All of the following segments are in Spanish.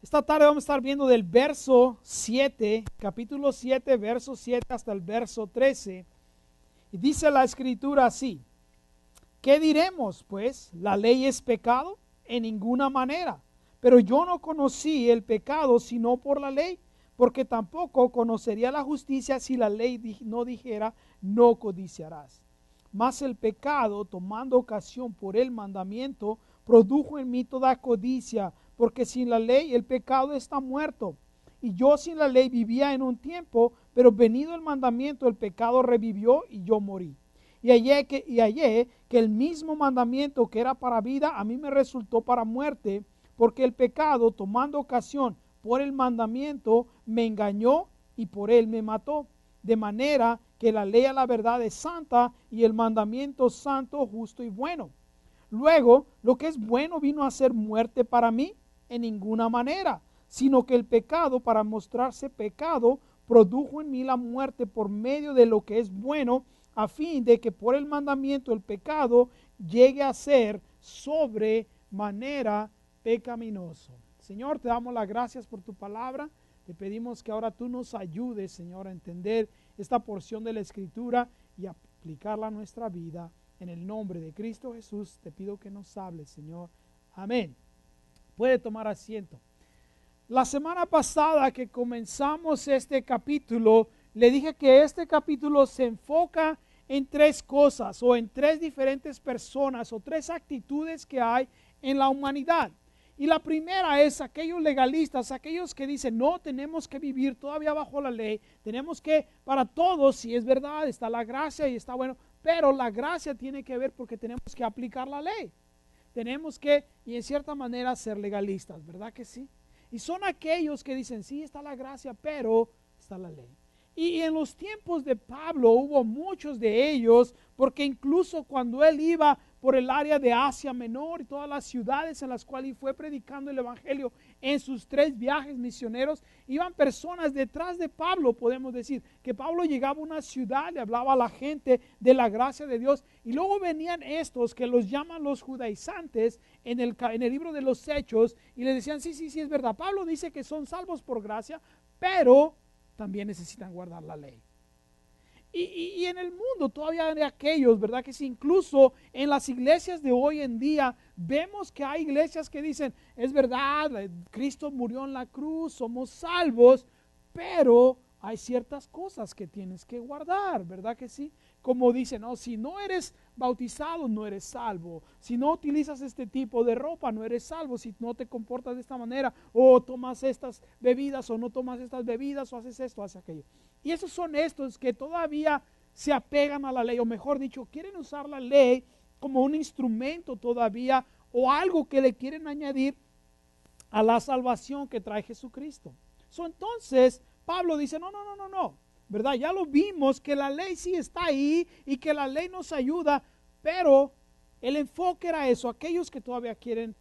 Esta tarde vamos a estar viendo del verso 7, capítulo 7, verso 7 hasta el verso 13. Y dice la escritura así: ¿qué diremos pues? ¿La ley es pecado? En ninguna manera. Pero yo no conocí el pecado sino por la ley, porque tampoco conocería la justicia si la ley no dijera: no codiciarás. Mas el pecado, tomando ocasión por el mandamiento, produjo en mí toda codicia, porque sin la ley el pecado está muerto. Y yo sin la ley vivía en un tiempo, pero venido el mandamiento el pecado revivió y yo morí. Y hallé que el mismo mandamiento que era para vida, a mí me resultó para muerte, porque el pecado, tomando ocasión por el mandamiento, me engañó y por él me mató. De manera que la ley a la verdad es santa y el mandamiento santo, justo y bueno. Luego, lo que es bueno vino a ser muerte para mí en ninguna manera, sino que el pecado, para mostrarse pecado, produjo en mí la muerte por medio de lo que es bueno, a fin de que por el mandamiento el pecado llegue a ser sobremanera pecaminoso. Señor, te damos las gracias por tu palabra. Te pedimos que ahora tú nos ayudes, Señor, a entender esta porción de la Escritura y aplicarla a nuestra vida. En el nombre de Cristo Jesús te pido que nos hables, Señor. Amén. Puede tomar asiento. La semana pasada que comenzamos este capítulo, le dije que este capítulo se enfoca en tres cosas o en tres diferentes personas o tres actitudes que hay en la humanidad. Y la primera es aquellos legalistas, aquellos que dicen: no, tenemos que vivir todavía bajo la ley, tenemos que, para todos, si es verdad, está la gracia y está bueno, pero la gracia tiene que ver porque tenemos que aplicar la ley. Tenemos que, y en cierta manera, ser legalistas, ¿verdad que sí? Y son aquellos que dicen: sí, está la gracia, pero está la ley. Y en los tiempos de Pablo hubo muchos de ellos, porque incluso cuando él iba por el área de Asia Menor y todas las ciudades en las cuales fue predicando el evangelio en sus 3 viajes misioneros, iban personas detrás de Pablo. Podemos decir que Pablo llegaba a una ciudad, le hablaba a la gente de la gracia de Dios, y luego venían estos que los llaman los judaizantes en el libro de los Hechos, y le decían: sí, es verdad, Pablo dice que son salvos por gracia, pero también necesitan guardar la ley. Y en el mundo todavía hay aquellos, ¿verdad? Que si incluso en las iglesias de hoy en día vemos que hay iglesias que dicen: es verdad, Cristo murió en la cruz, somos salvos, pero hay ciertas cosas que tienes que guardar, ¿verdad que sí? Como dicen: no, si no eres bautizado no eres salvo, si no utilizas este tipo de ropa no eres salvo, si no te comportas de esta manera, o tomas estas bebidas o no tomas estas bebidas, o haces esto, haces aquello. Y esos son estos que todavía se apegan a la ley, o mejor dicho, quieren usar la ley como un instrumento todavía, o algo que le quieren añadir a la salvación que trae Jesucristo. Entonces Pablo dice: no, ¿verdad? Ya lo vimos que la ley sí está ahí y que la ley nos ayuda, pero el enfoque era eso, aquellos que todavía quieren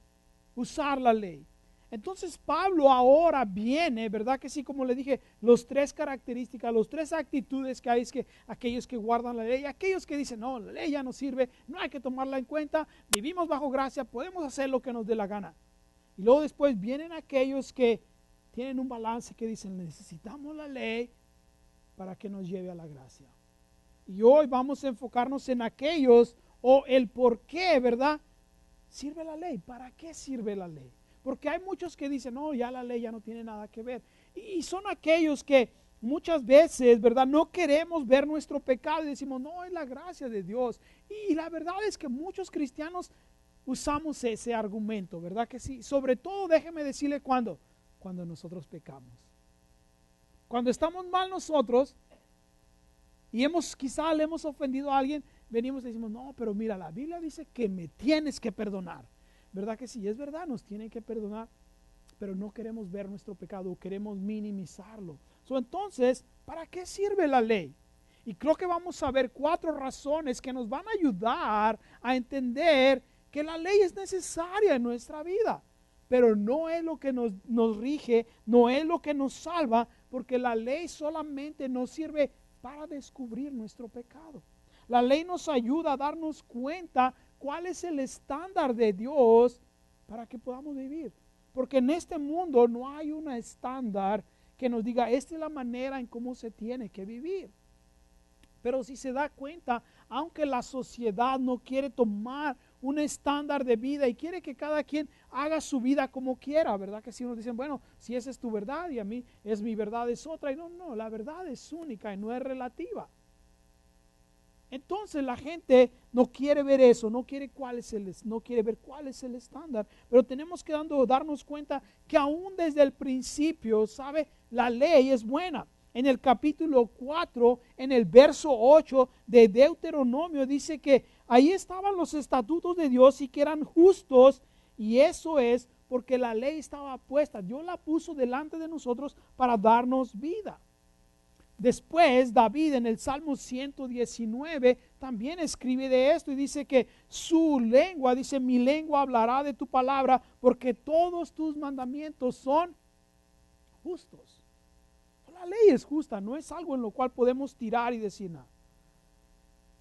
usar la ley. Entonces Pablo ahora viene, ¿verdad que sí? Como le dije, los 3 características, los 3 actitudes que hay, es que aquellos que guardan la ley, aquellos que dicen: no, la ley ya no sirve, no hay que tomarla en cuenta, vivimos bajo gracia, podemos hacer lo que nos dé la gana. Y luego después vienen aquellos que tienen un balance, que dicen: necesitamos la ley para que nos lleve a la gracia. Y hoy vamos a enfocarnos en aquellos, o el por qué, ¿verdad? ¿Sirve la ley? ¿Para qué sirve la ley? Porque hay muchos que dicen: no, ya la ley ya no tiene nada que ver. Y son aquellos que muchas veces, ¿verdad?, no queremos ver nuestro pecado y decimos: no, es la gracia de Dios. Y la verdad es que muchos cristianos usamos ese argumento, ¿verdad que sí? Sobre todo, déjeme decirle, cuando nosotros pecamos. Cuando estamos mal nosotros y quizá le hemos ofendido a alguien, venimos y decimos: no, pero mira, la Biblia dice que me tienes que perdonar. ¿Verdad que sí? Es verdad, nos tienen que perdonar, pero no queremos ver nuestro pecado, queremos minimizarlo. Entonces, ¿para qué sirve la ley? Y creo que vamos a ver 4 razones que nos van a ayudar a entender que la ley es necesaria en nuestra vida, pero no es lo que nos rige, no es lo que nos salva, porque la ley solamente nos sirve para descubrir nuestro pecado. La ley nos ayuda a darnos cuenta cuál es el estándar de Dios para que podamos vivir. Porque en este mundo no hay un estándar que nos diga, esta es la manera en cómo se tiene que vivir. Pero si se da cuenta, aunque la sociedad no quiere tomar un estándar de vida y quiere que cada quien haga su vida como quiera, ¿verdad? Que si uno dicen, bueno, si esa es tu verdad y a mí es mi verdad es otra. Y no, la verdad es única y no es relativa. Entonces la gente no quiere ver eso, no quiere ver cuál es el estándar. Pero tenemos que darnos cuenta que aún desde el principio, ¿sabe? La ley es buena. En el capítulo 4, en el verso 8 de Deuteronomio, dice que ahí estaban los estatutos de Dios y que eran justos, y eso es porque la ley estaba puesta. Dios la puso delante de nosotros para darnos vida. Después David en el Salmo 119 también escribe de esto y dice que su lengua, dice, mi lengua hablará de tu palabra porque todos tus mandamientos son justos. La ley es justa, no es algo en lo cual podemos tirar y decir nada.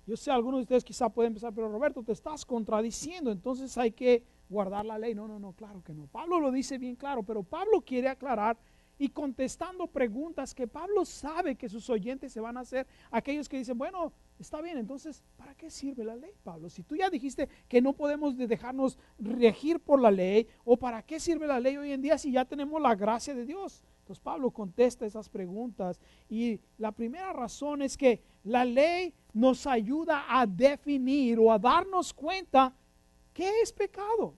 Yo sé, algunos de ustedes quizá pueden pensar, pero Roberto, te estás contradiciendo, entonces hay que guardar la ley. No, claro que no. Pablo lo dice bien claro, pero Pablo quiere aclarar y contestando preguntas que Pablo sabe que sus oyentes se van a hacer, aquellos que dicen, bueno, está bien, entonces, ¿para qué sirve la ley, Pablo? Si tú ya dijiste que no podemos dejarnos regir por la ley, ¿o para qué sirve la ley hoy en día si ya tenemos la gracia de Dios? Entonces Pablo contesta esas preguntas y la primera razón es que la ley nos ayuda a definir o a darnos cuenta qué es pecado.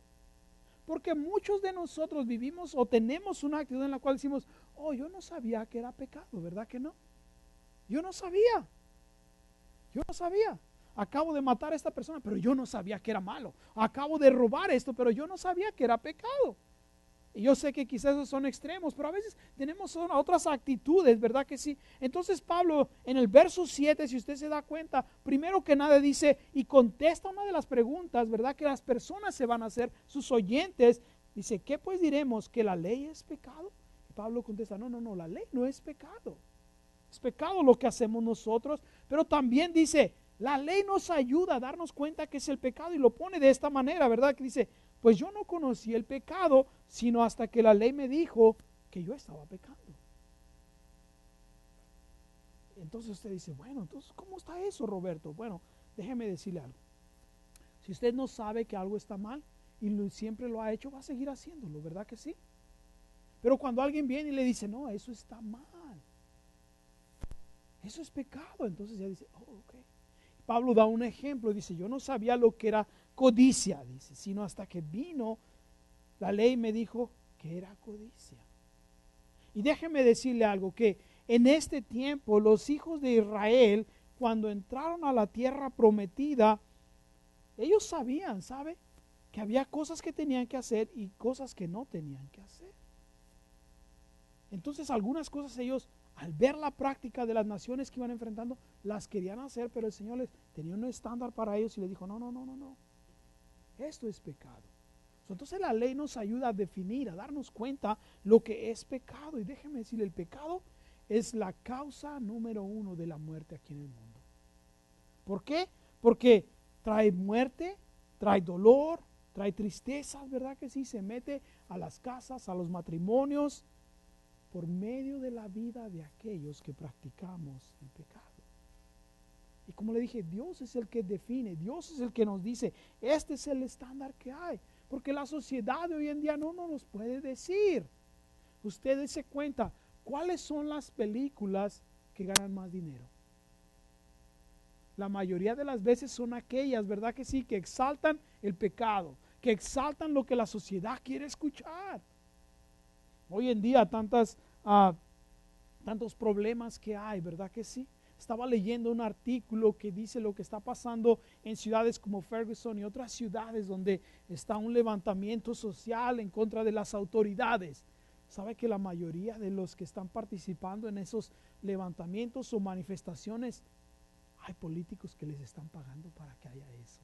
Porque muchos de nosotros vivimos o tenemos una actitud en la cual decimos, oh, yo no sabía que era pecado, ¿verdad que no? Yo no sabía. Acabo de matar a esta persona, pero yo no sabía que era malo. Acabo de robar esto, pero yo no sabía que era pecado. Y yo sé que quizás esos son extremos, pero a veces tenemos otras actitudes, ¿verdad que sí? Entonces Pablo en el verso 7, si usted se da cuenta, primero que nada dice y contesta una de las preguntas, ¿verdad? Que las personas se van a hacer, sus oyentes, dice, ¿qué pues diremos? ¿Que la ley es pecado? Y Pablo contesta, no, la ley no es pecado. Es pecado lo que hacemos nosotros, pero también dice, la ley nos ayuda a darnos cuenta que es el pecado y lo pone de esta manera, ¿verdad? Que dice, pues yo no conocí el pecado, sino hasta que la ley me dijo que yo estaba pecando. Entonces usted dice, bueno, entonces, ¿cómo está eso, Roberto? Bueno, déjeme decirle algo. Si usted no sabe que algo está mal y siempre lo ha hecho, va a seguir haciéndolo, ¿verdad que sí? Pero cuando alguien viene y le dice, no, eso está mal, eso es pecado, entonces ya dice, oh, ok. Pablo da un ejemplo, dice, yo no sabía lo que era codicia, dice, sino hasta que vino la ley me dijo que era codicia. Y déjeme decirle algo, que en este tiempo los hijos de Israel, cuando entraron a la tierra prometida, ellos sabían, ¿sabe? Que había cosas que tenían que hacer y cosas que no tenían que hacer. Entonces algunas cosas ellos, al ver la práctica de las naciones que iban enfrentando, las querían hacer, pero el Señor les tenía un estándar para ellos y les dijo, no, esto es pecado. Entonces la ley nos ayuda a definir, a darnos cuenta lo que es pecado. Y déjeme decirle, el pecado es la causa número 1 de la muerte aquí en el mundo. ¿Por qué? Porque trae muerte, trae dolor, trae tristezas, ¿verdad que sí? Se mete a las casas, a los matrimonios, por medio de la vida de aquellos que practicamos el pecado. Y como le dije, Dios es el que define, Dios es el que nos dice, este es el estándar que hay. Porque la sociedad de hoy en día no nos puede decir. Ustedes se cuenta, ¿cuáles son las películas que ganan más dinero? La mayoría de las veces son aquellas, ¿verdad que sí? Que exaltan el pecado, que exaltan lo que la sociedad quiere escuchar. Hoy en día tantos problemas que hay, ¿verdad que sí? Estaba leyendo un artículo que dice lo que está pasando en ciudades como Ferguson y otras ciudades donde está un levantamiento social en contra de las autoridades. ¿Sabe que la mayoría de los que están participando en esos levantamientos o manifestaciones, hay políticos que les están pagando para que haya eso?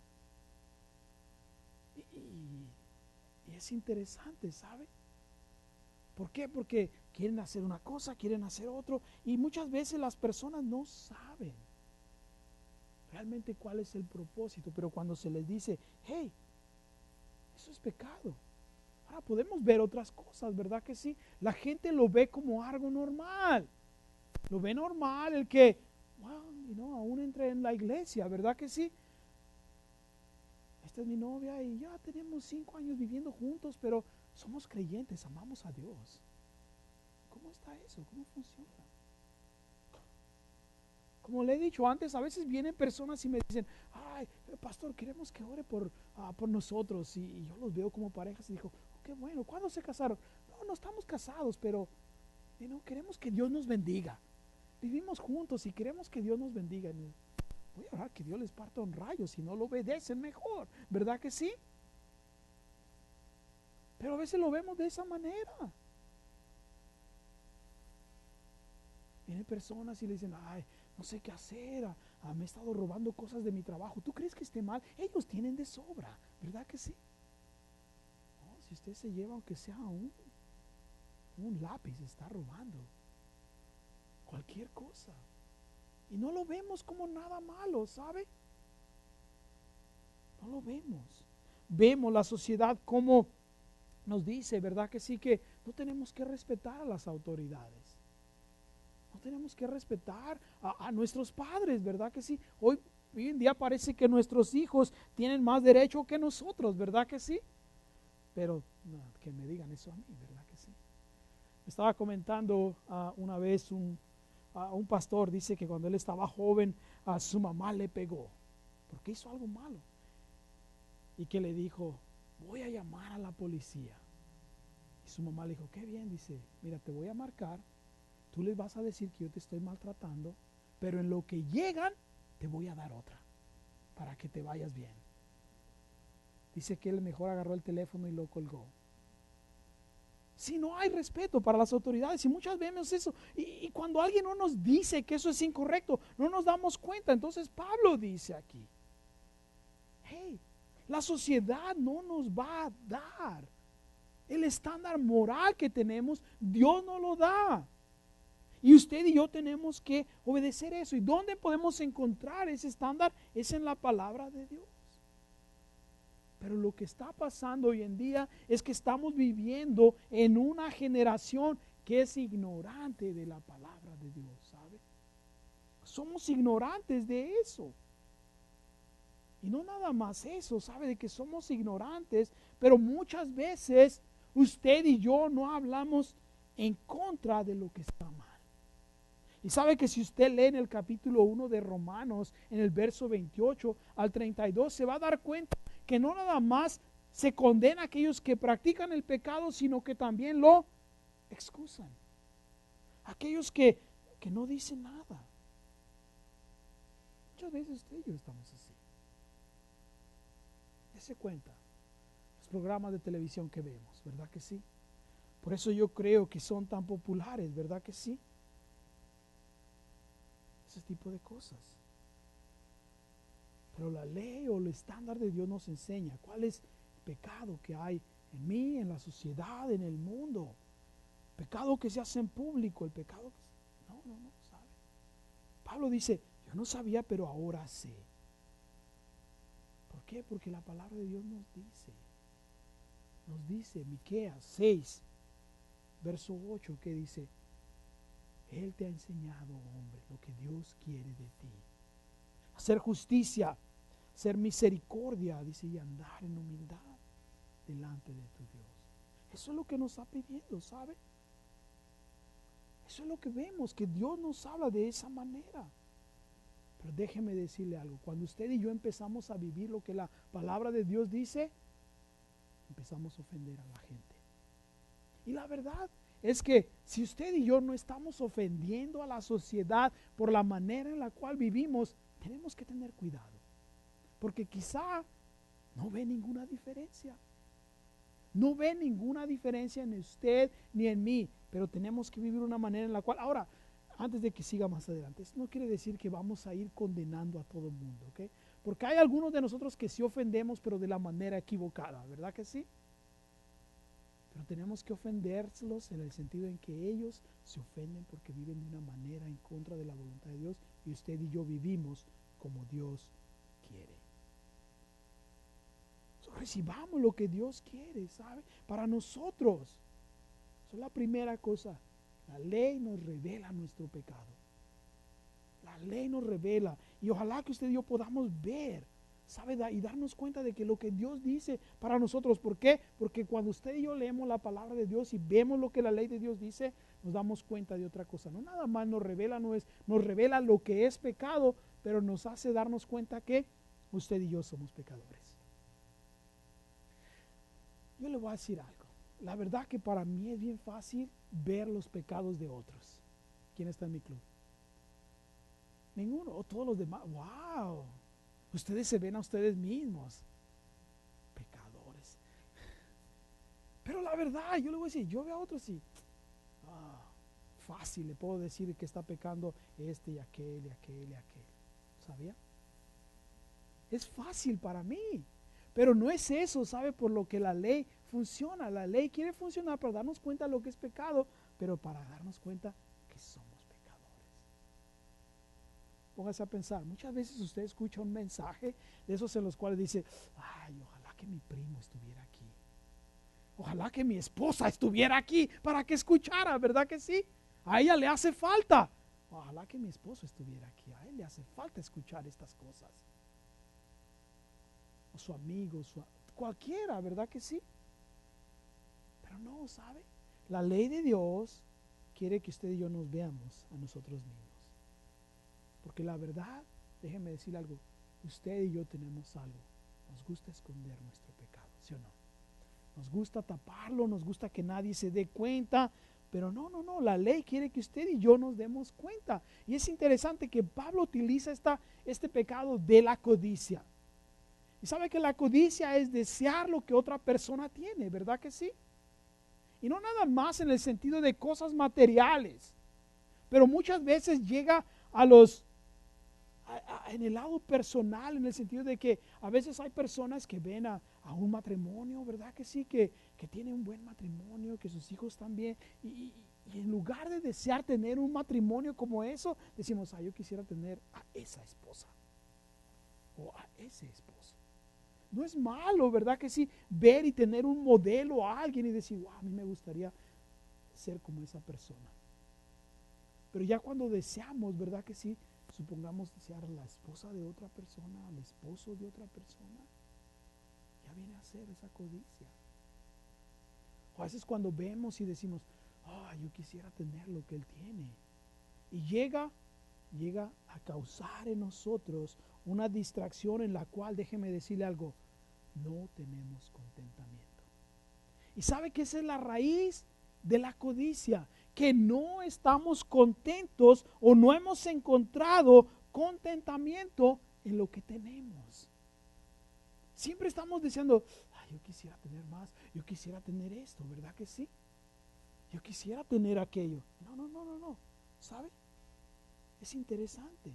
Y es interesante, ¿sabe? ¿Por qué? Porque quieren hacer una cosa, quieren hacer otro, y muchas veces las personas no saben realmente cuál es el propósito, pero cuando se les dice, hey, eso es pecado, Ahora podemos ver otras cosas, ¿verdad que sí? La gente lo ve como algo normal. Lo ve normal el que, wow, aún entre en la iglesia, ¿verdad que sí? Esta es mi novia y ya tenemos 5 años viviendo juntos, pero somos creyentes, amamos a Dios. ¿Cómo está eso? ¿Cómo funciona? Como le he dicho antes, a veces vienen personas y me dicen, ay, pastor, queremos que ore por nosotros. Y yo los veo como parejas y digo, qué bueno, ¿cuándo se casaron? No estamos casados, pero queremos que Dios nos bendiga. Vivimos juntos y queremos que Dios nos bendiga. Voy a orar que Dios les parta un rayo, si no lo obedecen mejor, ¿verdad que sí? Pero a veces lo vemos de esa manera. Vienen personas y le dicen, ay, no sé qué hacer, me he estado robando cosas de mi trabajo. ¿Tú crees que esté mal? Ellos tienen de sobra, ¿verdad que sí? No, si usted se lleva, aunque sea un lápiz, está robando cualquier cosa. Y no lo vemos como nada malo, ¿sabe? No lo vemos. Vemos la sociedad como nos dice, ¿verdad que sí? Que no tenemos que respetar a las autoridades. No tenemos que respetar a nuestros padres, ¿verdad que sí? Hoy en día parece que nuestros hijos tienen más derecho que nosotros, ¿verdad que sí? Pero no, que me digan eso a mí, ¿verdad que sí? Estaba comentando una vez un pastor, dice que cuando él estaba joven, a su mamá le pegó, porque hizo algo malo. Y que le dijo, voy a llamar a la policía. Y su mamá le dijo, qué bien, dice, mira, te voy a marcar. Tú les vas a decir que yo te estoy maltratando, pero en lo que llegan te voy a dar otra para que te vayas bien. Dice que él mejor agarró el teléfono y lo colgó. Si no hay respeto para las autoridades, y muchas veces vemos eso, y cuando alguien no nos dice que eso es incorrecto, no nos damos cuenta. Entonces Pablo dice aquí, hey, la sociedad no nos va a dar el estándar moral que tenemos, Dios nos lo da. Y usted y yo tenemos que obedecer eso. ¿Y dónde podemos encontrar ese estándar? Es en la palabra de Dios. Pero lo que está pasando hoy en día es que estamos viviendo en una generación que es ignorante de la palabra de Dios, ¿sabe? Somos ignorantes de eso. Y no nada más eso, ¿sabe? De que somos ignorantes, pero muchas veces usted y yo no hablamos en contra de lo que está mal. Y sabe que si usted lee en el capítulo 1 de Romanos, en el verso 28 al 32, se va a dar cuenta que no nada más se condena a aquellos que practican el pecado, sino que también lo excusan. Aquellos que no dicen nada. Muchas veces usted y yo estamos así. Dese cuenta, los programas de televisión que vemos, ¿verdad que sí? Por eso yo creo que son tan populares, ¿verdad que sí? Ese tipo de cosas. Pero la ley o el estándar de Dios nos enseña cuál es el pecado que hay en mí, en la sociedad, en el mundo. Pecado que se hace en público, el pecado que no, ¿sabe? Pablo dice, yo no sabía, pero ahora sé. ¿Por qué? Porque la palabra de Dios nos dice, Miqueas 6, verso 8, que dice, Él te ha enseñado, hombre, lo que Dios quiere de ti. Hacer justicia, hacer misericordia, dice, y andar en humildad delante de tu Dios. Eso es lo que nos está pidiendo, ¿sabe? Eso es lo que vemos, que Dios nos habla de esa manera. Pero déjeme decirle algo, cuando usted y yo empezamos a vivir lo que la palabra de Dios dice, empezamos a ofender a la gente. Y la verdad es que si usted y yo no estamos ofendiendo a la sociedad por la manera en la cual vivimos, tenemos que tener cuidado. Porque quizá no ve ninguna diferencia. No ve ninguna diferencia en usted ni en mí, pero tenemos que vivir una manera en la cual, ahora, antes de que siga más adelante, esto no quiere decir que vamos a ir condenando a todo el mundo, ¿ok? Porque hay algunos de nosotros que sí ofendemos, pero de la manera equivocada, ¿verdad que sí? Pero tenemos que ofendérselos en el sentido en que ellos se ofenden porque viven de una manera en contra de la voluntad de Dios y usted y yo vivimos como Dios quiere. recibamos lo que Dios quiere, ¿sabe? Para nosotros. Esa es la primera cosa. La ley nos revela nuestro pecado. La ley nos revela. Y ojalá que usted y yo podamos ver, ¿sabe? Y darnos cuenta de que lo que Dios dice para nosotros. ¿Por qué? Porque cuando usted y yo leemos la palabra de Dios y vemos lo que la ley de Dios dice, nos damos cuenta de otra cosa. No nada más nos revela lo que es pecado, pero nos hace darnos cuenta que usted y yo somos pecadores. Yo le voy a decir algo. La verdad que para mí es bien fácil ver los pecados de otros. ¿Quién está en mi club? Ninguno, o todos los demás. ¡Wow! Ustedes se ven a ustedes mismos. Pecadores. Pero la verdad, yo le voy a decir, yo veo a otros y fácil le puedo decir que está pecando este y aquel y aquel y aquel. ¿Sabía? Es fácil para mí. Pero no es eso, ¿sabe? Por lo que la ley funciona. La ley quiere funcionar para darnos cuenta de lo que es pecado, pero para darnos cuenta que somos pecadores. Póngase a pensar, muchas veces usted escucha un mensaje de esos en los cuales dice, ay, ojalá que mi primo estuviera aquí. Ojalá que mi esposa estuviera aquí para que escuchara, ¿verdad que sí? A ella le hace falta. Ojalá que mi esposo estuviera aquí. A él le hace falta escuchar estas cosas. O su amigo, cualquiera, ¿verdad que sí? Pero no, ¿sabe? La ley de Dios quiere que usted y yo nos veamos a nosotros mismos. Porque la verdad, déjeme decir algo, usted y yo tenemos algo. Nos gusta esconder nuestro pecado, ¿sí o no? Nos gusta taparlo, nos gusta que nadie se dé cuenta, pero no, la ley quiere que usted y yo nos demos cuenta. Y es interesante que Pablo utiliza este pecado de la codicia. Y sabe que la codicia es desear lo que otra persona tiene, ¿verdad que sí? Y no nada más en el sentido de cosas materiales, pero muchas veces llega en el lado personal, en el sentido de que a veces hay personas que ven a un matrimonio, ¿verdad que sí? Que tiene un buen matrimonio, que sus hijos están bien, y en lugar de desear tener un matrimonio como eso, decimos, yo quisiera tener a esa esposa o a ese esposo. No es malo, ¿verdad que sí? Ver y tener un modelo a alguien y decir, wow, a mí me gustaría ser como esa persona. Pero ya cuando deseamos, ¿verdad que sí? Supongamos desear a la esposa de otra persona, al esposo de otra persona, ya viene a ser esa codicia. O a veces cuando vemos y decimos, yo quisiera tener lo que él tiene. Y llega a causar en nosotros una distracción en la cual, déjeme decirle algo, no tenemos contentamiento. Y sabe que esa es la raíz de la codicia, que no estamos contentos o no hemos encontrado contentamiento en lo que tenemos. Siempre estamos diciendo, yo quisiera tener más, yo quisiera tener esto, ¿verdad que sí? Yo quisiera tener aquello. No, ¿sabe? Es interesante.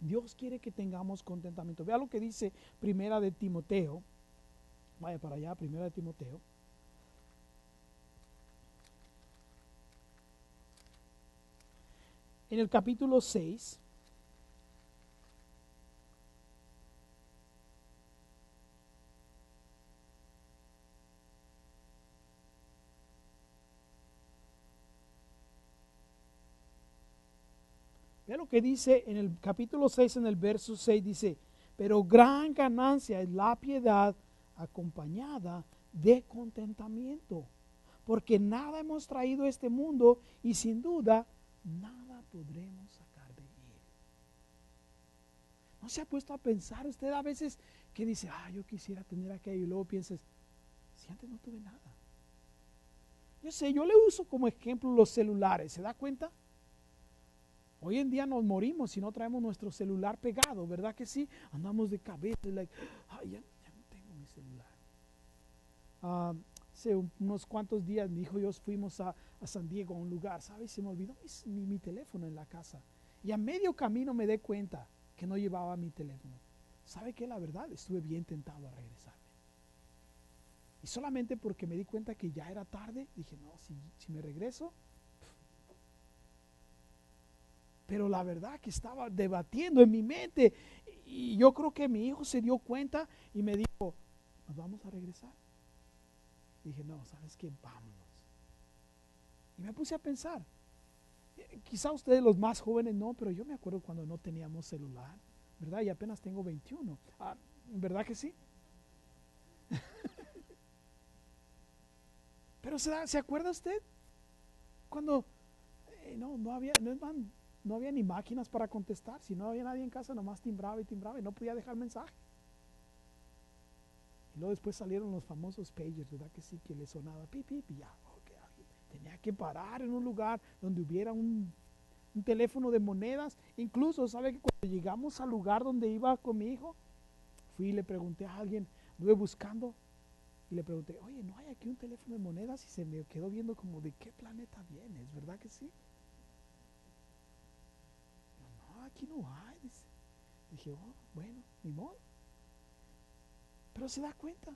Dios quiere que tengamos contentamiento. Vea lo que dice Primera de Timoteo. Vaya para allá, Primera de Timoteo. En el capítulo 6. Vea lo que dice en el capítulo 6, en el verso 6, dice, pero gran ganancia es la piedad acompañada de contentamiento, porque nada hemos traído a este mundo y sin duda nada podremos sacar de él. ¿No se ha puesto a pensar usted a veces que dice, yo quisiera tener aquello, y luego piensas, si antes no tuve nada? Yo sé, yo le uso como ejemplo los celulares, ¿se da cuenta? Hoy en día nos morimos si no traemos nuestro celular pegado, ¿verdad que sí? Andamos de cabeza, ya no tengo mi celular. Hace unos cuantos días mi hijo y yo fuimos a San Diego, a un lugar, ¿sabes? Se me olvidó mi teléfono en la casa. Y a medio camino me di cuenta que no llevaba mi teléfono. ¿Sabe qué? La verdad, estuve bien tentado a regresarme. Y solamente porque me di cuenta que ya era tarde, dije, no, si me regreso. Pero la verdad que estaba debatiendo en mi mente y yo creo que mi hijo se dio cuenta y me dijo, nos vamos a regresar. Y dije, no, ¿sabes qué? Vámonos. Y me puse a pensar, quizá ustedes los más jóvenes no, pero yo me acuerdo cuando no teníamos celular, ¿verdad? Y apenas tengo 21. ¿Verdad que sí? Pero ¿se acuerda usted? Cuando no había ni máquinas para contestar. Si no había nadie en casa, nomás timbraba y no podía dejar mensaje. Y luego después salieron los famosos pagers, ¿verdad que sí? Que le sonaba pip, pip, y ya, okay. Tenía que parar en un lugar donde hubiera un teléfono de monedas. Incluso, ¿sabe que cuando llegamos al lugar donde iba con mi hijo, fui y le pregunté a alguien, anduve buscando, y le pregunté, oye, ¿no hay aquí un teléfono de monedas? Y se me quedó viendo como, ¿de qué planeta vienes? ¿Verdad que sí? No, aquí no hay. Dice. Dije, oh, bueno, ni modo. Pero se da cuenta.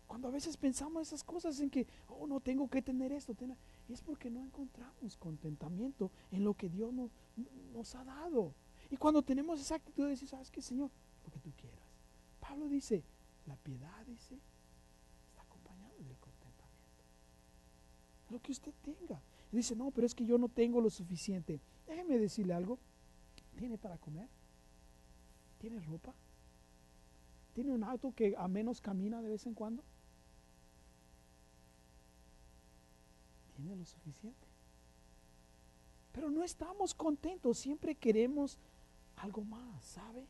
Cuando a veces pensamos esas cosas en que, oh, no tengo que tener esto, es porque no encontramos contentamiento en lo que Dios nos ha dado. Y cuando tenemos esa actitud de decir, ¿sabes qué, Señor? Lo que tú quieras. Pablo dice, la piedad, dice, está acompañada del contentamiento. Lo que usted tenga. Y dice, no, pero es que yo no tengo lo suficiente. Déjeme decirle algo. ¿Tiene para comer? ¿Tiene ropa? ¿Tiene un auto que a menos camina de vez en cuando? Tiene lo suficiente. Pero no estamos contentos, siempre queremos algo más, ¿sabe?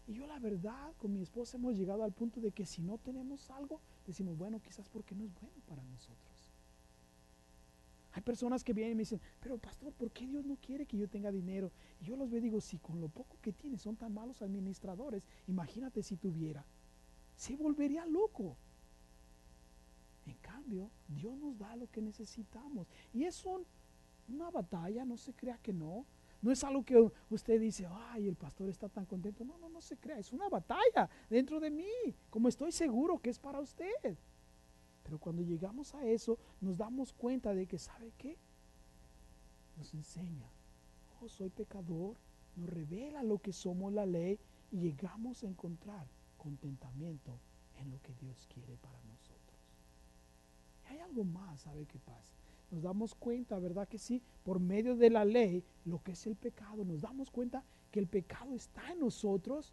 Y yo la verdad, con mi esposa hemos llegado al punto de que si no tenemos algo, decimos, bueno, quizás porque no es bueno para nosotros. Hay personas que vienen y me dicen, pero pastor, ¿por qué Dios no quiere que yo tenga dinero? Y yo los veo y digo, si con lo poco que tiene son tan malos administradores, imagínate si tuviera, se volvería loco. En cambio, Dios nos da lo que necesitamos. Y es una batalla, no se crea que no. No es algo que usted dice, ay, el pastor está tan contento. No, no, no se crea. Es una batalla dentro de mí, como estoy seguro que es para usted. Pero cuando llegamos a eso, nos damos cuenta de que, ¿sabe qué? Nos enseña, oh, soy pecador, nos revela lo que somos la ley y llegamos a encontrar contentamiento en lo que Dios quiere para nosotros. Y hay algo más, ¿sabe qué pasa? Nos damos cuenta, ¿verdad que sí? Por medio de la ley, lo que es el pecado, nos damos cuenta que el pecado está en nosotros.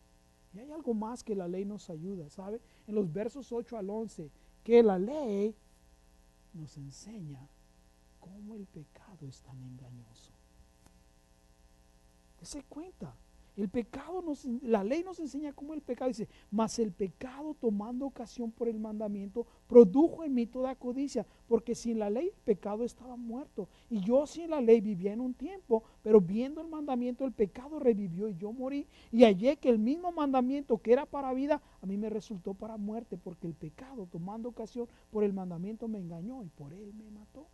Y hay algo más que la ley nos ayuda, ¿sabe? En los versos 8 al 11, que la ley nos enseña cómo el pecado es tan engañoso. Dese cuenta. El pecado la ley nos enseña cómo el pecado dice, mas el pecado tomando ocasión por el mandamiento produjo en mí toda codicia, porque sin la ley el pecado estaba muerto, y yo sin la ley vivía en un tiempo, pero viendo el mandamiento el pecado revivió y yo morí, y hallé que el mismo mandamiento que era para vida, a mí me resultó para muerte, porque el pecado tomando ocasión por el mandamiento me engañó y por él me mató.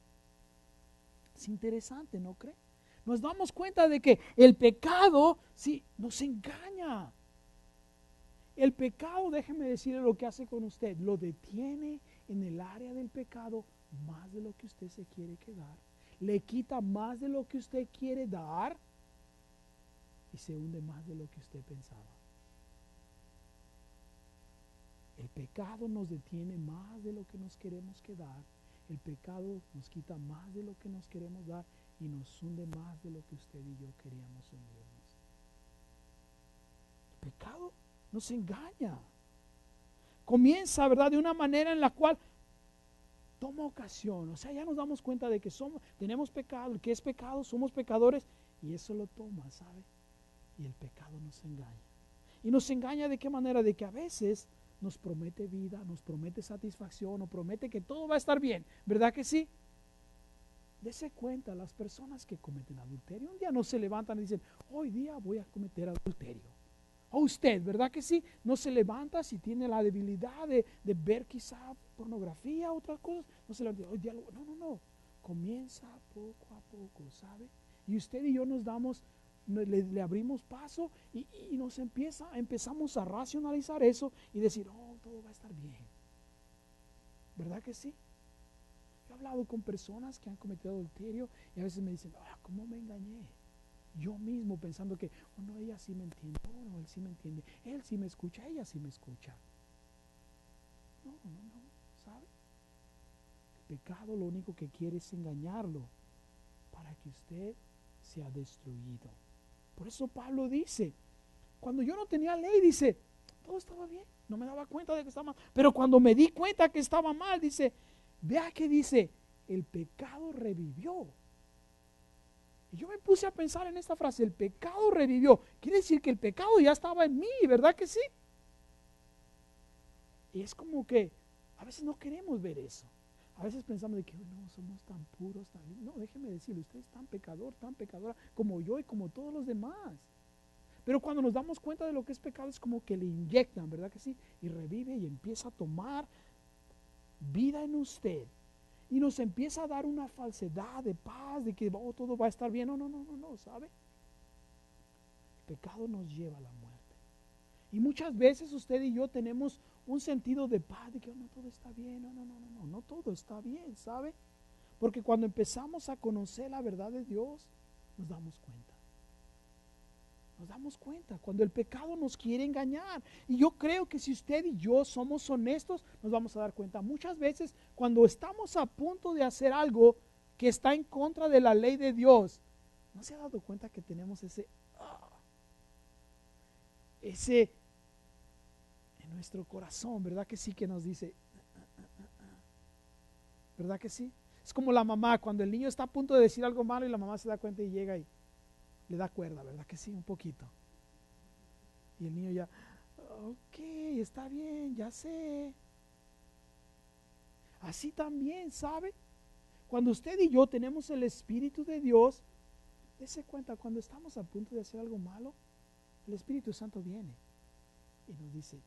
Es interesante, ¿no cree? Nos damos cuenta de que el pecado, sí, nos engaña. El pecado, déjeme decirle lo que hace con usted, lo detiene en el área del pecado más de lo que usted se quiere quedar, le quita más de lo que usted quiere dar y se hunde más de lo que usted pensaba. El pecado nos detiene más de lo que nos queremos quedar, el pecado nos quita más de lo que nos queremos dar y nos hunde más de lo que usted y yo queríamos hundirnos. El pecado nos engaña. Comienza, ¿verdad?, de una manera en la cual toma ocasión. O sea, ya nos damos cuenta de que tenemos pecado, que es pecado, somos pecadores, y eso lo toma, ¿sabe? Y el pecado nos engaña. Y nos engaña de qué manera, de que a veces nos promete vida, nos promete satisfacción, nos promete que todo va a estar bien, ¿verdad que sí? Dese cuenta, las personas que cometen adulterio, un día no se levantan y dicen, hoy día voy a cometer adulterio. O usted, ¿verdad que sí? No se levanta si tiene la debilidad de ver quizá pornografía, otras cosas, no se levanta, hoy día no. Comienza poco a poco, ¿sabe? Y usted y yo le abrimos paso y empezamos a racionalizar eso y decir, oh, todo va a estar bien. ¿Verdad que sí? Yo he hablado con personas que han cometido adulterio y a veces me dicen, ¿cómo me engañé? Yo mismo pensando que, oh no, ella sí me entiende, oh no, él sí me entiende, él sí me escucha, ella sí me escucha. No, ¿sabe? El pecado lo único que quiere es engañarlo para que usted sea destruido. Por eso Pablo dice, cuando yo no tenía ley, dice, todo estaba bien, no me daba cuenta de que estaba mal. Pero cuando me di cuenta que estaba mal, dice, vea que dice, el pecado revivió. Y yo me puse a pensar en esta frase, el pecado revivió. Quiere decir que el pecado ya estaba en mí, ¿verdad que sí? Y es como que a veces no queremos ver eso. A veces pensamos de que no, somos tan puros, tan... No, déjeme decirle, usted es tan pecador, tan pecadora como yo y como todos los demás. Pero cuando nos damos cuenta de lo que es pecado, es como que le inyectan, ¿verdad que sí? Y revive y empieza a tomar vida en usted. Y nos empieza a dar una falsedad de paz, de que oh, todo va a estar bien. No, ¿sabe? El pecado nos lleva a la muerte. Y muchas veces usted y yo tenemos un sentido de paz, de que oh, no todo está bien. No todo está bien, ¿sabe? Porque cuando empezamos a conocer la verdad de Dios, nos damos cuenta. Nos damos cuenta cuando el pecado nos quiere engañar. Y yo creo que si usted y yo somos honestos, nos vamos a dar cuenta. Muchas veces cuando estamos a punto de hacer algo que está en contra de la ley de Dios, ¿no se ha dado cuenta que tenemos ese en nuestro corazón, verdad que sí, que nos dice, verdad que sí? Es como la mamá, cuando el niño está a punto de decir algo malo y la mamá se da cuenta y llega y le da cuerda, ¿verdad que sí? Un poquito. Y el niño ya, ok, está bien, ya sé. Así también, ¿sabe? Cuando usted y yo tenemos el Espíritu de Dios, dése cuenta, cuando estamos a punto de hacer algo malo, el Espíritu Santo viene y nos dice,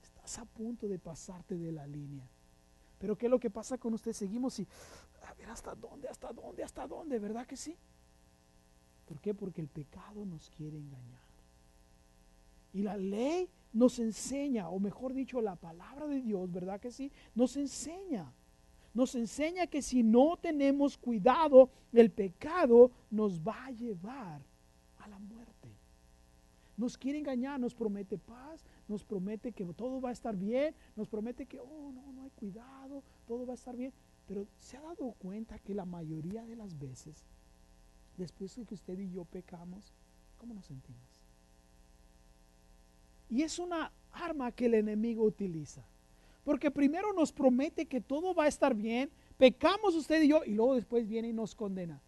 estás a punto de pasarte de la línea. Pero ¿qué es lo que pasa con usted? Seguimos y, a ver, hasta dónde, ¿verdad que sí? ¿Por qué? Porque el pecado nos quiere engañar. Y la ley nos enseña, o mejor dicho, la palabra de Dios, ¿verdad que sí? Nos enseña que si no tenemos cuidado, el pecado nos va a llevar a la muerte. Nos quiere engañar, nos promete paz, nos promete que todo va a estar bien, nos promete que, oh, no hay cuidado, todo va a estar bien. Pero ¿se ha dado cuenta que la mayoría de las veces, después de que usted y yo pecamos, cómo nos sentimos? Y es una arma que el enemigo utiliza. Porque primero nos promete que todo va a estar bien, pecamos usted y yo, y luego después viene y nos condena.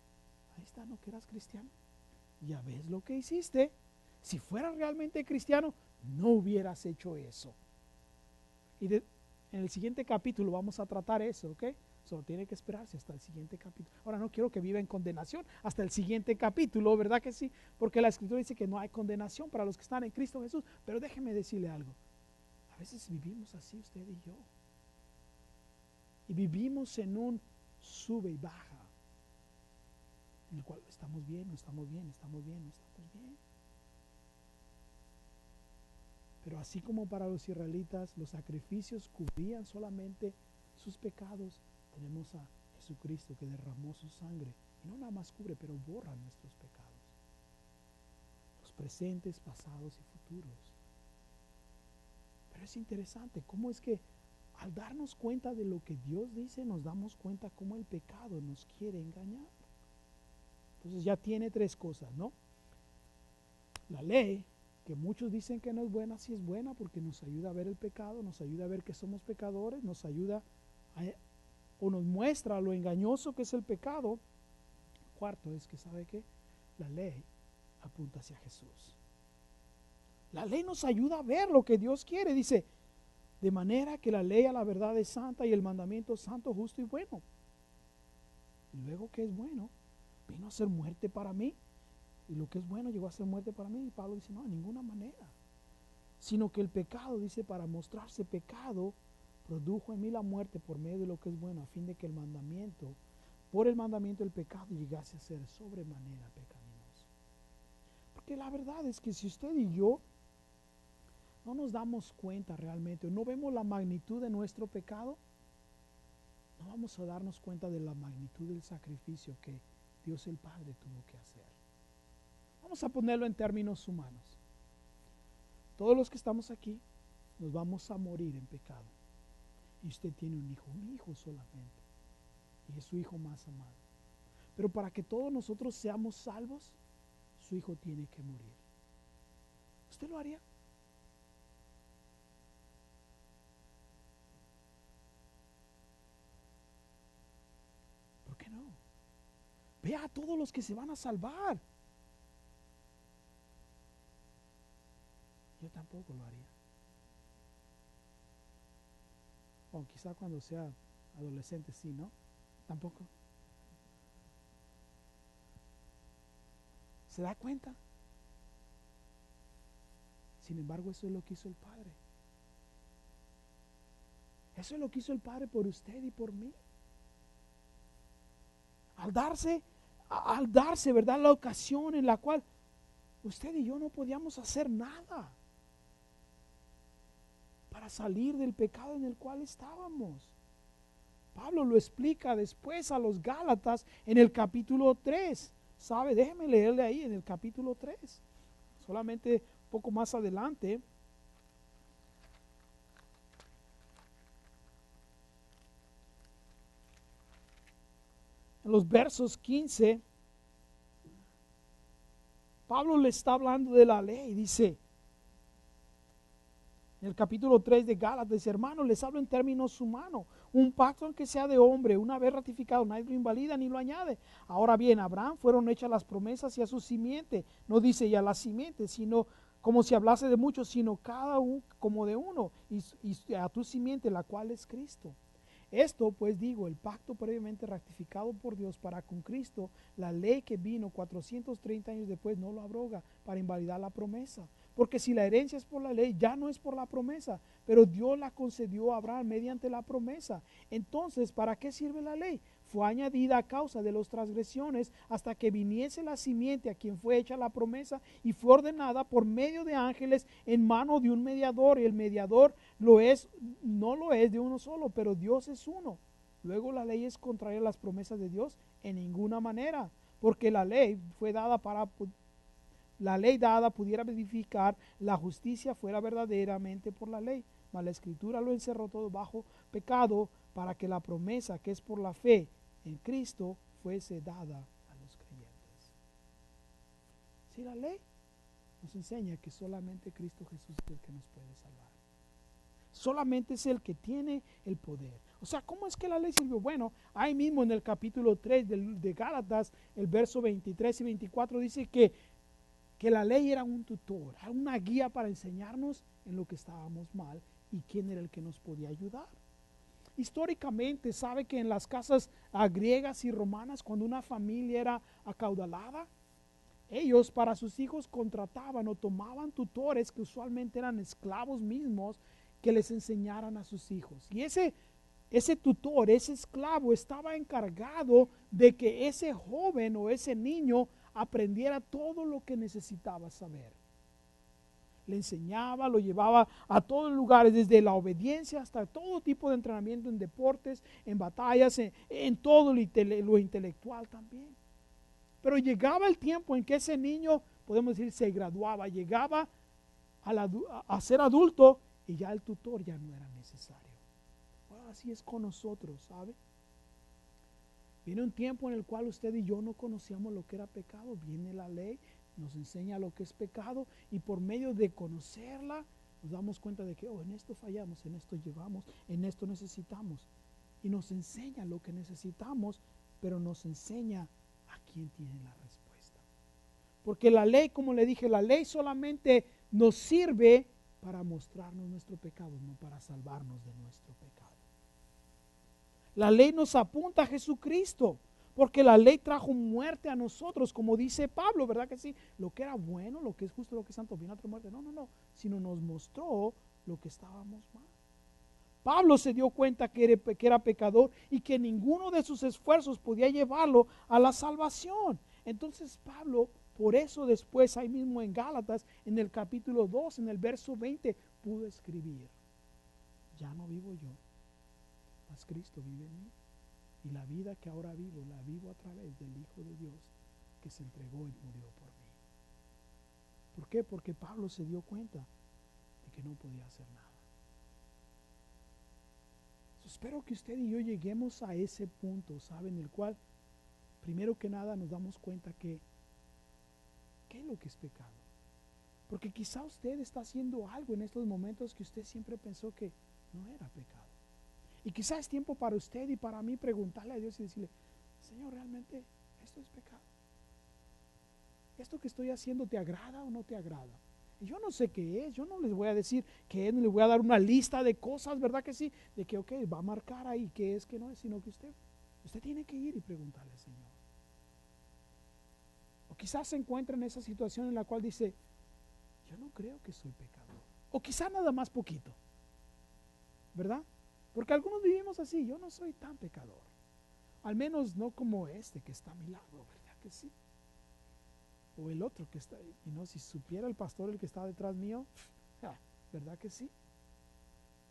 Ahí está, ¿no que eras cristiano? Ya ves lo que hiciste. Si fueras realmente cristiano, no hubieras hecho eso. Y en el siguiente capítulo vamos a tratar eso, ¿ok? Solo tiene que esperarse hasta el siguiente capítulo. Ahora no quiero que viva en condenación hasta el siguiente capítulo, ¿verdad que sí? Porque la Escritura dice que no hay condenación para los que están en Cristo Jesús. Pero déjeme decirle algo. A veces vivimos así usted y yo. Y vivimos en un sube y baja. En el cual estamos bien, no estamos bien, estamos bien, no estamos bien. Pero así como para los israelitas los sacrificios cubrían solamente sus pecados, tenemos a Jesucristo que derramó su sangre y no nada más cubre, pero borra nuestros pecados, los presentes, pasados y futuros. Pero es interesante cómo es que al darnos cuenta de lo que Dios dice, nos damos cuenta cómo el pecado nos quiere engañar. Entonces ya tiene tres cosas, ¿no? La ley, que muchos dicen que no es buena, sí es buena porque nos ayuda a ver el pecado, nos ayuda a ver que somos pecadores, nos ayuda o nos muestra lo engañoso que es el pecado. Cuarto es que, ¿sabe qué? La ley apunta hacia Jesús. La ley nos ayuda a ver lo que Dios quiere. Dice, de manera que la ley a la verdad es santa y el mandamiento santo, justo y bueno. Y luego, ¿qué es bueno? Vino a ser muerte para mí. Y lo que es bueno llegó a ser muerte para mí. Y Pablo dice, no, de ninguna manera. Sino que el pecado, dice, para mostrarse pecado, produjo en mí la muerte por medio de lo que es bueno, a fin de que el mandamiento, por el mandamiento el pecado llegase a ser sobremanera pecaminoso. Porque la verdad es que si usted y yo no nos damos cuenta realmente, no vemos la magnitud de nuestro pecado, no vamos a darnos cuenta de la magnitud del sacrificio que Dios el Padre tuvo que hacer. Vamos a ponerlo en términos humanos. Todos los que estamos aquí nos vamos a morir en pecado. Y usted tiene un hijo solamente. Y es su hijo más amado. Pero para que todos nosotros seamos salvos, su hijo tiene que morir. ¿Usted lo haría? ¿Por qué no? Vea a todos los que se van a salvar. Yo tampoco lo haría. O quizá cuando sea adolescente sí, ¿no? Tampoco. ¿Se da cuenta? Sin embargo, eso es lo que hizo el Padre. Eso es lo que hizo el Padre por usted y por mí. Al darse, ¿verdad? La ocasión en la cual usted y yo no podíamos hacer nada para salir del pecado en el cual estábamos. Pablo lo explica después a los Gálatas en el capítulo 3. ¿Sabe? Déjeme leerle ahí en el capítulo 3. Solamente un poco más adelante. En los versos 15, Pablo le está hablando de la ley. Dice, en el capítulo 3 de Gálatas, dice, hermanos, les hablo en términos humanos. Un pacto aunque sea de hombre, una vez ratificado, nadie lo invalida ni lo añade. Ahora bien, a Abraham fueron hechas las promesas y a su simiente. No dice ya la simiente, sino como si hablase de muchos, sino cada uno como de uno. Y a tu simiente, la cual es Cristo. Esto pues digo, el pacto previamente ratificado por Dios para con Cristo, la ley que vino 430 años después no lo abroga para invalidar la promesa. Porque si la herencia es por la ley, ya no es por la promesa, pero Dios la concedió a Abraham mediante la promesa. Entonces, ¿para qué sirve la ley? Fue añadida a causa de las transgresiones hasta que viniese la simiente a quien fue hecha la promesa y fue ordenada por medio de ángeles en mano de un mediador, y el mediador no lo es de uno solo, pero Dios es uno. Luego la ley es contraria a las promesas de Dios en ninguna manera, porque la ley dada pudiera verificar la justicia fuera verdaderamente por la ley, mas la escritura lo encerró todo bajo pecado para que la promesa que es por la fe en Cristo fuese dada a los creyentes. Si la ley nos enseña que solamente Cristo Jesús es el que nos puede salvar. Solamente es el que tiene el poder. O sea, ¿cómo es que la ley sirvió? Bueno, ahí mismo en el capítulo 3 de Gálatas, el verso 23 y 24 dice que la ley era un tutor, era una guía para enseñarnos en lo que estábamos mal y quién era el que nos podía ayudar. Históricamente, sabe que en las casas griegas y romanas, cuando una familia era acaudalada, ellos para sus hijos contrataban o tomaban tutores que usualmente eran esclavos mismos que les enseñaran a sus hijos. Y ese tutor, ese esclavo estaba encargado de que ese joven o ese niño aprendiera todo lo que necesitaba saber. Le enseñaba, lo llevaba a todos los lugares, desde la obediencia hasta todo tipo de entrenamiento en deportes, en batallas, en todo lo intelectual también. Pero llegaba el tiempo en que ese niño, podemos decir, se graduaba, llegaba a ser adulto y ya el tutor ya no era necesario. Ahora así es con nosotros, ¿sabe? Viene un tiempo en el cual usted y yo no conocíamos lo que era pecado. Viene la ley, nos enseña lo que es pecado y por medio de conocerla nos damos cuenta de que en esto fallamos, en esto llevamos, en esto necesitamos. Y nos enseña lo que necesitamos, pero nos enseña a quién tiene la respuesta. Porque la ley, como le dije, la ley solamente nos sirve para mostrarnos nuestro pecado, no para salvarnos de nuestro pecado. La ley nos apunta a Jesucristo, porque la ley trajo muerte a nosotros, como dice Pablo, ¿verdad que sí? Lo que era bueno, lo que es justo, lo que es santo, vino a traer muerte. No, sino nos mostró lo que estábamos mal. Pablo se dio cuenta que era pecador y que ninguno de sus esfuerzos podía llevarlo a la salvación. Entonces Pablo, por eso después, ahí mismo en Gálatas, en el capítulo 2, en el verso 20, pudo escribir: ya no vivo yo, mas Cristo vive en mí. Y la vida que ahora vivo, la vivo a través del Hijo de Dios que se entregó y murió por mí. ¿Por qué? Porque Pablo se dio cuenta de que no podía hacer nada. Espero que usted y yo lleguemos a ese punto, ¿sabe? En el cual, primero que nada, nos damos cuenta que, ¿qué es lo que es pecado? Porque quizá usted está haciendo algo en estos momentos que usted siempre pensó que no era pecado. Y quizá es tiempo para usted y para mí preguntarle a Dios y decirle, Señor, ¿realmente esto es pecado? ¿Esto que estoy haciendo te agrada o no te agrada? Y yo no sé qué es, yo no les voy a decir qué es, no les voy a dar una lista de cosas, ¿verdad que sí? De que, ok, va a marcar ahí qué es, qué no es, sino que usted tiene que ir y preguntarle al Señor. O quizás se encuentra en esa situación en la cual dice, yo no creo que soy pecador. O quizás nada más poquito, ¿verdad? Porque algunos vivimos así, yo no soy tan pecador. Al menos no como este que está a mi lado, ¿verdad que sí? O el otro que está ahí. Y no, si supiera el pastor el que está detrás mío, ¿verdad que sí?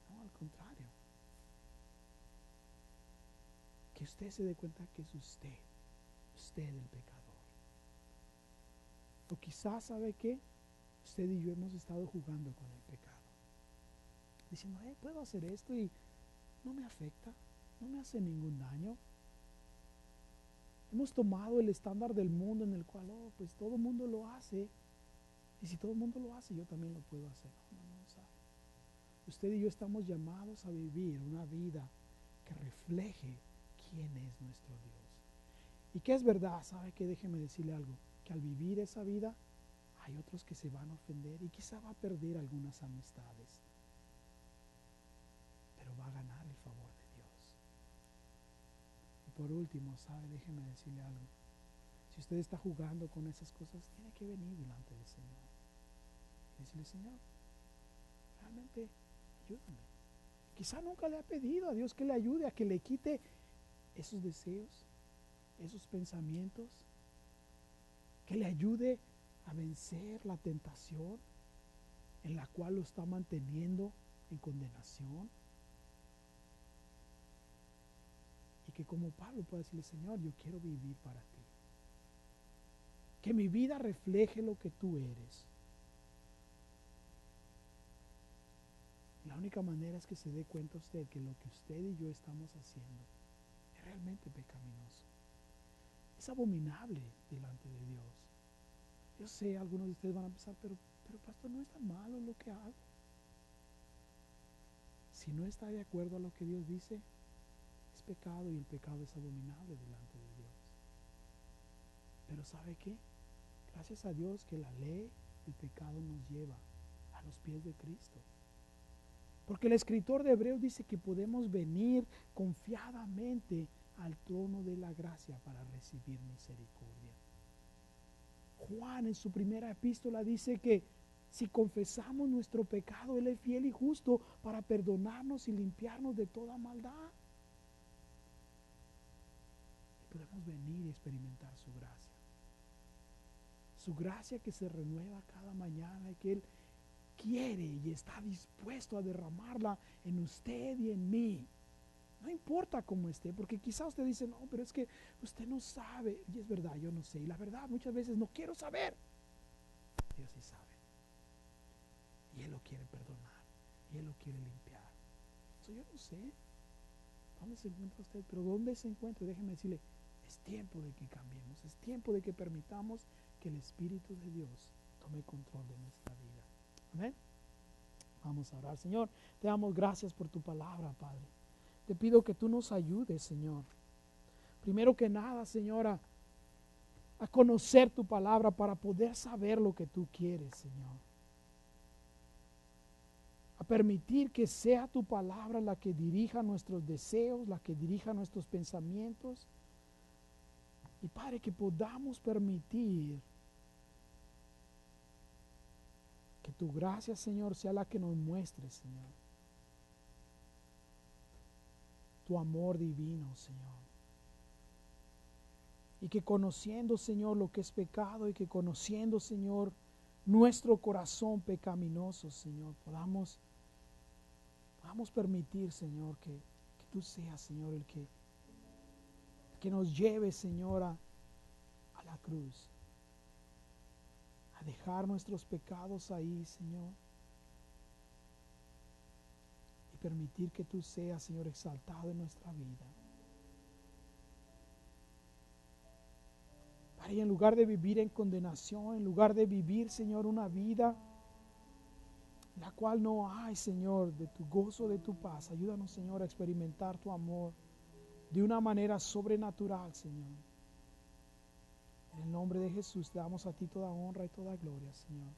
No, al contrario. Que usted se dé cuenta que es usted el pecador. O quizás, ¿sabe qué? Usted y yo hemos estado jugando con el pecado. Diciendo, puedo hacer esto y no me afecta, no me hace ningún daño. Hemos tomado el estándar del mundo en el cual, pues todo el mundo lo hace. Y si todo el mundo lo hace, yo también lo puedo hacer. No, ¿sabe? Usted y yo estamos llamados a vivir una vida que refleje quién es nuestro Dios. Y que es verdad, ¿sabe qué? Déjeme decirle algo. Que al vivir esa vida, hay otros que se van a ofender y quizá va a perder algunas amistades. Pero va a ganar el favor de Dios. Y por último, ¿sabe? Déjeme decirle algo. Si usted está jugando con esas cosas, tiene que venir delante del Señor. Y decirle, Señor, realmente ayúdame. Quizá nunca le ha pedido a Dios que le ayude, a que le quite esos deseos, esos pensamientos, que le ayude a vencer la tentación en la cual lo está manteniendo en condenación. Y que como Pablo pueda decirle, Señor, yo quiero vivir para ti. Que mi vida refleje lo que tú eres. La única manera es que se dé cuenta usted que lo que usted y yo estamos haciendo es realmente pecaminoso. Es abominable delante de Dios. Yo sé, algunos de ustedes van a pensar, pero pastor, no es tan malo lo que hago. Si no está de acuerdo a lo que Dios dice, es pecado y el pecado es abominable delante de Dios. Pero ¿sabe qué? Gracias a Dios que la ley del pecado nos lleva a los pies de Cristo. Porque el escritor de Hebreos dice que podemos venir confiadamente al trono de la gracia para recibir misericordia. Juan en su primera epístola dice que si confesamos nuestro pecado, Él es fiel y justo para perdonarnos y limpiarnos de toda maldad. Y podemos venir y experimentar su gracia. Su gracia que se renueva cada mañana y que Él quiere y está dispuesto a derramarla en usted y en mí. No importa cómo esté, porque quizá usted dice, no, pero es que usted no sabe. Y es verdad, yo no sé. Y la verdad, muchas veces no quiero saber. Dios sí sabe. Y Él lo quiere perdonar. Y Él lo quiere limpiar. Yo no sé dónde se encuentra usted, pero dónde se encuentra, déjeme decirle, es tiempo de que cambiemos. Es tiempo de que permitamos que el Espíritu de Dios tome control de nuestra vida. Amén. Vamos a orar. Señor, te damos gracias por tu palabra, Padre. Te pido que tú nos ayudes, Señor. Primero que nada, Señora, a conocer tu palabra para poder saber lo que tú quieres, Señor. A permitir que sea tu palabra la que dirija nuestros deseos, la que dirija nuestros pensamientos. Y Padre, que podamos permitir que tu gracia, Señor, sea la que nos muestre, Señor. Tu amor divino, Señor. Y que conociendo, Señor, lo que es pecado y que conociendo, Señor, nuestro corazón pecaminoso, Señor, podamos permitir, Señor, que tú seas, Señor, el que nos lleve, Señor, a la cruz, a dejar nuestros pecados ahí, Señor, y permitir que tú seas, Señor, exaltado en nuestra vida. Padre, y en lugar de vivir en condenación, en lugar de vivir, Señor, una vida en la cual no hay, Señor, de tu gozo, de tu paz, ayúdanos, Señor, a experimentar tu amor de una manera sobrenatural, Señor. En el nombre de Jesús te damos a ti toda honra y toda gloria, Señor.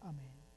Amén.